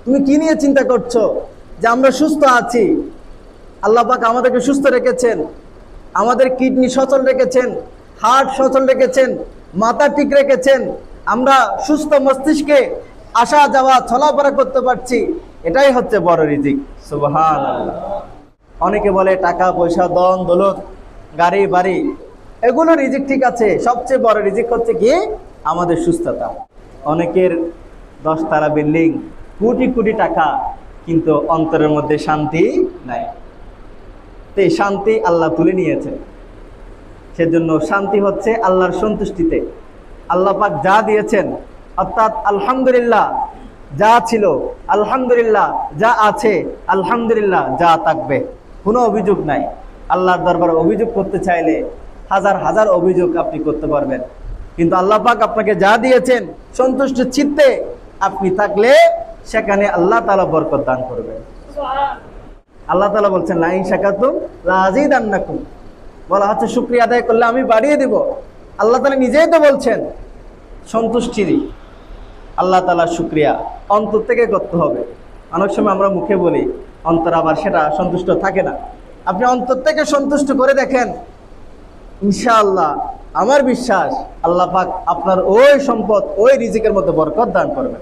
তুমি কি নিয়ে চিন্তা করছো? যে আমরা সুস্থ আছি, আল্লাহ পাক আমাদেরকে সুস্থ রেখেছেন, আমাদের কিডনি সচল রেখেছেন, হার্ট সচল রেখেছেন, মাথা ঠিক রেখেছেন, আমরা সুস্থ মস্তিষ্কে আসা যাওয়া চলাফেরা করতে পারছি, এটাই হচ্ছে বড় রিজিক। সুবহানাল্লাহ। অনেকে বলে টাকা পয়সা, ধন দৌলত, গাড়ি বাড়ি, এগুলো রিজিক ঠিক আছে, সবচেয়ে বড় রিজিক হচ্ছে কি আমাদের সুস্থতা। অনেকের 10 তলা বিল্ডিং, কোটি কোটি টাকা, কিন্তু অন্তরের মধ্যে শান্তি নাই। তো এই শান্তি আল্লাহ তুলে নিয়েছে। সেজন্য শান্তি হচ্ছে আল্লাহর সন্তুষ্টিতে। আল্লাহ পাক যা দিয়েছেন, অর্থাৎ আলহামদুলিল্লাহ যা ছিল, আলহামদুলিল্লাহ যা আছে, আলহামদুলিল্লাহ যা থাকবে, কোনো অভিযোগ নাই। আল্লাহর দরবারে অভিযোগ করতে চাইলে হাজার হাজার অভিযোগ আপনি করতে পারবেন, কিন্তু আল্লাহ পাক আপনাকে যা দিয়েছেন সন্তুষ্ট চিত্তে আপনি থাকলে সেখানে আল্লাহ তাআলা বরকত দান করবেন। আল্লাহ তাআলা বলছেন লা ইন শাকারতুম লা আযীদান্নাকুম, বলা হচ্ছে শুকরিয়া আদায় করলে আমি বাড়িয়ে দেব। আল্লাহ তাআলা নিজেই তো বলছেন সন্তুষ্টি। আল্লাহ তাআলার শুকরিয়া অন্তর থেকে করতে হবে। অনেক সময় আমরা মুখে বলি, অন্তর আবার সেটা সন্তুষ্ট থাকে না। আপনি অন্তর থেকে সন্তুষ্ট করে দেখেন, ইনশাআল্লাহ আমার বিশ্বাস আল্লাহ পাক আপনার ওই সম্পদ, ওই রিজিকের মধ্যে বরকত দান করবেন।